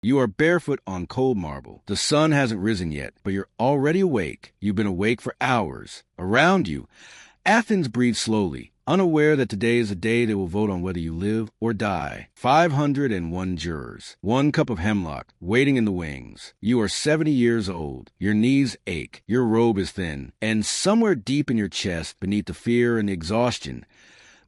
You are barefoot on cold marble. The sun hasn't risen yet, but you're already awake. You've been awake for hours. Around you, Athens breathes slowly, unaware that today is the day they will vote on whether you live or die. 501 jurors. 1 cup of hemlock, waiting in the wings. You are 70 years old. Your knees ache. Your robe is thin. And somewhere deep in your chest, beneath the fear and the exhaustion,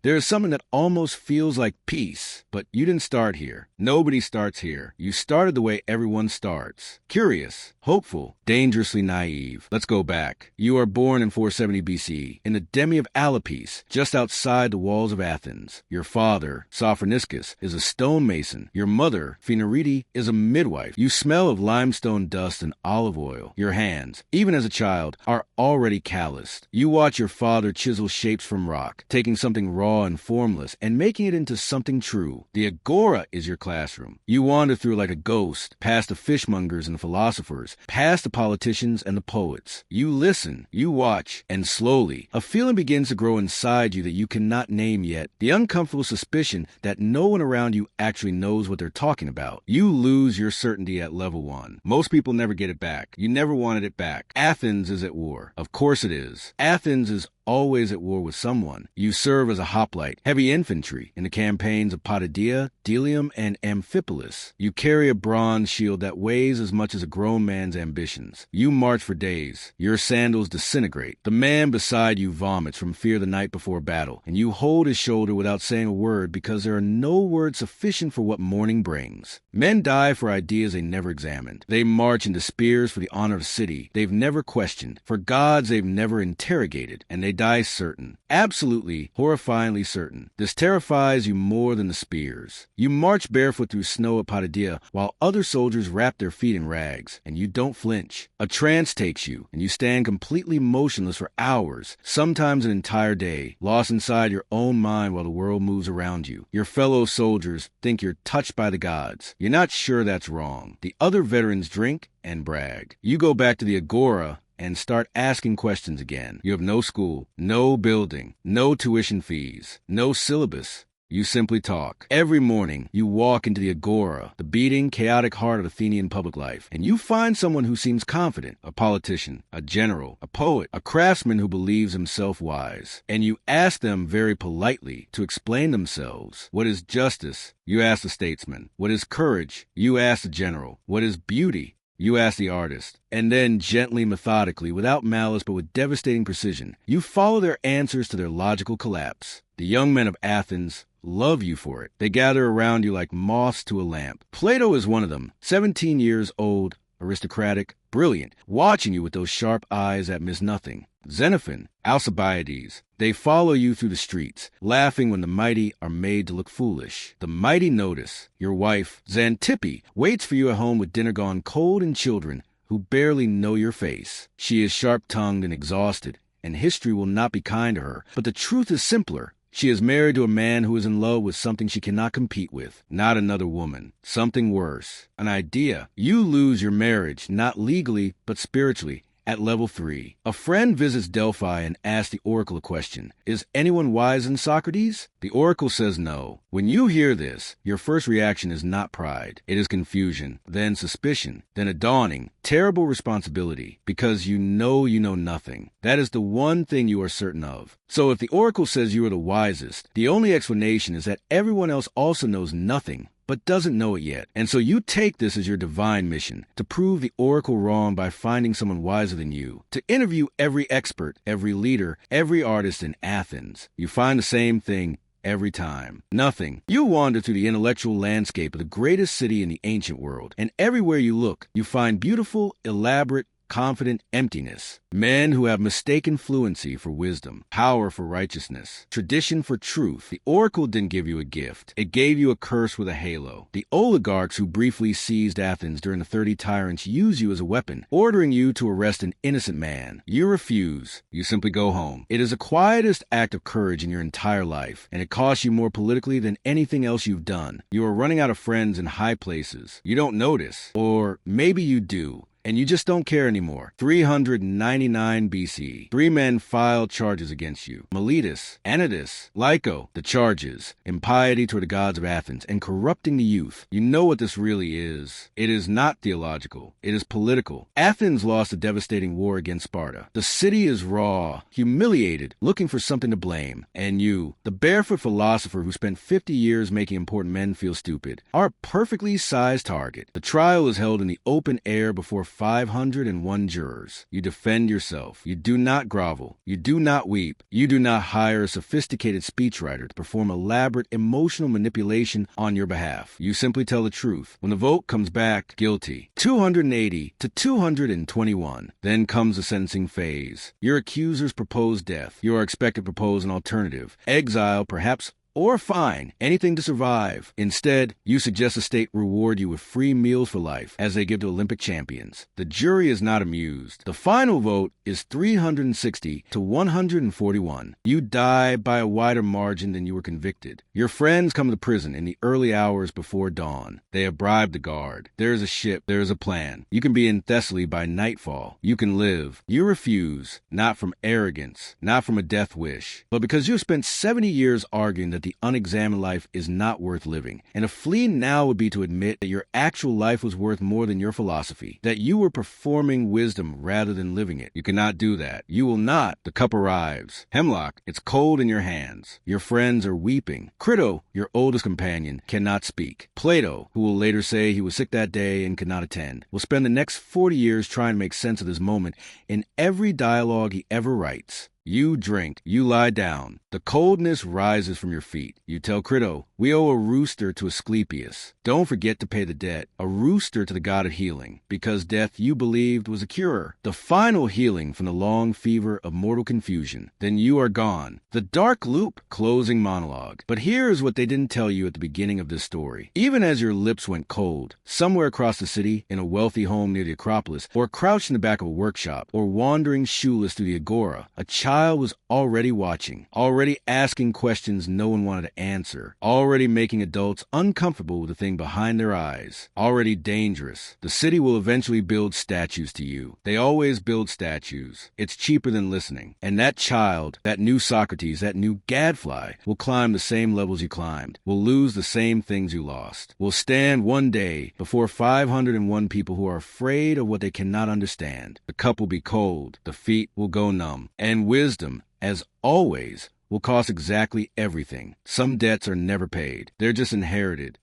there is something that almost feels like peace, but you didn't start here. Nobody starts here. You started the way everyone starts. Curious, hopeful, dangerously naive. Let's go back. You are born in 470 BC, in the Demi of Alapis, just outside the walls of Athens. Your father, Sophroniskis, is a stonemason. Your mother, Phenorete, is a midwife. You smell of limestone dust and olive oil. Your hands, even as a child, are already calloused. You watch your father chisel shapes from rock, taking something raw and formless, and making it into something true. The agora is your classroom. You wander through like a ghost, past the fishmongers and the philosophers, past the politicians and the poets. You listen, you watch, and slowly, a feeling begins to grow inside you that you cannot name yet, the uncomfortable suspicion that no one around you actually knows what they're talking about. You lose your certainty at level 1. Most people never get it back. You never wanted it back. Athens is at war. Of course it is. Athens is always at war with someone. You serve as a hoplite, heavy infantry, in the campaigns of Potidaea, Delium, and Amphipolis. You carry a bronze shield that weighs as much as a grown man's ambitions. You march for days. Your sandals disintegrate. The man beside you vomits from fear the night before battle, and you hold his shoulder without saying a word because there are no words sufficient for what morning brings. Men die for ideas they never examined. They march into spears for the honor of the city they've never questioned, for gods they've never interrogated, and they die certain, absolutely, horrifyingly certain. This terrifies you more than the spears. You march barefoot through snow at Potidaea while other soldiers wrap their feet in rags, and you don't flinch. A trance takes you, and you stand completely motionless for hours, sometimes an entire day, lost inside your own mind while the world moves around you. Your fellow soldiers think you're touched by the gods. You're not sure that's wrong. The other veterans drink and brag. You go back to the agora and start asking questions again. You have no school, no building, no tuition fees, no syllabus. You simply talk. Every morning, you walk into the agora, the beating, chaotic heart of Athenian public life, and you find someone who seems confident, a politician, a general, a poet, a craftsman who believes himself wise. And you ask them very politely to explain themselves. What is justice? You ask the statesman. What is courage? You ask the general. What is beauty? You ask the artist, and then gently, methodically, without malice but with devastating precision, you follow their answers to their logical collapse. The young men of Athens love you for it. They gather around you like moths to a lamp. Plato is one of them, 17 years old, aristocratic, brilliant, watching you with those sharp eyes that miss nothing. Xenophon, Alcibiades, they follow you through the streets, laughing when the mighty are made to look foolish. The mighty notice. Your wife, Xantippe, waits for you at home with dinner gone cold and children who barely know your face. She is sharp-tongued and exhausted, and history will not be kind to her. But the truth is simpler. She is married to a man who is in love with something she cannot compete with, not another woman, something worse, an idea. You lose your marriage, not legally, but spiritually, at level 3. A friend visits Delphi and asks the oracle a question. Is anyone wise than Socrates? The oracle says no. When you hear this, your first reaction is not pride. It is confusion, then suspicion, then a dawning, terrible responsibility, because you know nothing. That is the one thing you are certain of. So if the oracle says you are the wisest, the only explanation is that everyone else also knows nothing, but doesn't know it yet. And so you take this as your divine mission, to prove the oracle wrong by finding someone wiser than you, to interview every expert, every leader, every artist in Athens. You find the same thing every time. Nothing. You wander through the intellectual landscape of the greatest city in the ancient world, and everywhere you look, you find beautiful, elaborate, confident emptiness. Men who have mistaken fluency for wisdom, power for righteousness, tradition for truth. The oracle didn't give you a gift. It gave you a curse with a halo. The oligarchs who briefly seized Athens during the 30 tyrants use you as a weapon, ordering you to arrest an innocent man. You refuse. You simply go home. It is the quietest act of courage in your entire life, and it costs you more politically than anything else you've done. You are running out of friends in high places. You don't notice. Or maybe you do. and you just don't care anymore. 399 BC. 3 men filed charges against you. Miletus, Anytus, Lyco. The charges: impiety toward the gods of Athens and corrupting the youth. You know what this really is. It is not theological. It is political. Athens lost a devastating war against Sparta. The city is raw, humiliated, looking for something to blame. And you, the barefoot philosopher who spent 50 years making important men feel stupid, are a perfectly sized target. The trial is held in the open air before 501 jurors. You defend yourself. You do not grovel. You do not weep. You do not hire a sophisticated speechwriter to perform elaborate emotional manipulation on your behalf. You simply tell the truth. When the vote comes back, guilty. 280 to 221. Then comes the sentencing phase. Your accusers propose death. You are expected to propose an alternative: exile, perhaps, or fine, anything to survive. Instead, you suggest the state reward you with free meals for life, as they give to Olympic champions. The jury is not amused. The final vote is 360 to 141. You die by a wider margin than you were convicted. Your friends come to prison in the early hours before dawn. They have bribed the guard. There is a ship. There is a plan. You can be in Thessaly by nightfall. You can live. You refuse, not from arrogance, not from a death wish, but because you have spent 70 years arguing that the unexamined life is not worth living. And a flee now would be to admit that your actual life was worth more than your philosophy, that you were performing wisdom rather than living it. You cannot do that. You will not. The cup arrives. Hemlock, it's cold in your hands. Your friends are weeping. Crito, your oldest companion, cannot speak. Plato, who will later say he was sick that day and could not attend, will spend the next 40 years trying to make sense of this moment in every dialogue he ever writes. You drink. You lie down. The coldness rises from your feet. You tell Crito, we owe a rooster to Asclepius. Don't forget to pay the debt. A rooster to the god of healing, because death you believed was a cure. The final healing from the long fever of mortal confusion. Then you are gone. The dark loop, closing monologue. But here is what they didn't tell you at the beginning of this story. Even as your lips went cold, somewhere across the city, in a wealthy home near the Acropolis, or crouched in the back of a workshop, or wandering shoeless through the agora, a child was already watching, already asking questions no one wanted to answer, already making adults uncomfortable with the thing behind their eyes, already dangerous. The city will eventually build statues to you. They always build statues. It's cheaper than listening. And that child, that new Socrates, that new gadfly, will climb the same levels you climbed, will lose the same things you lost, will stand one day before 501 people who are afraid of what they cannot understand. The cup will be cold. The feet will go numb. And wisdom, as always, will cost exactly everything. Some debts are never paid. They're just inherited.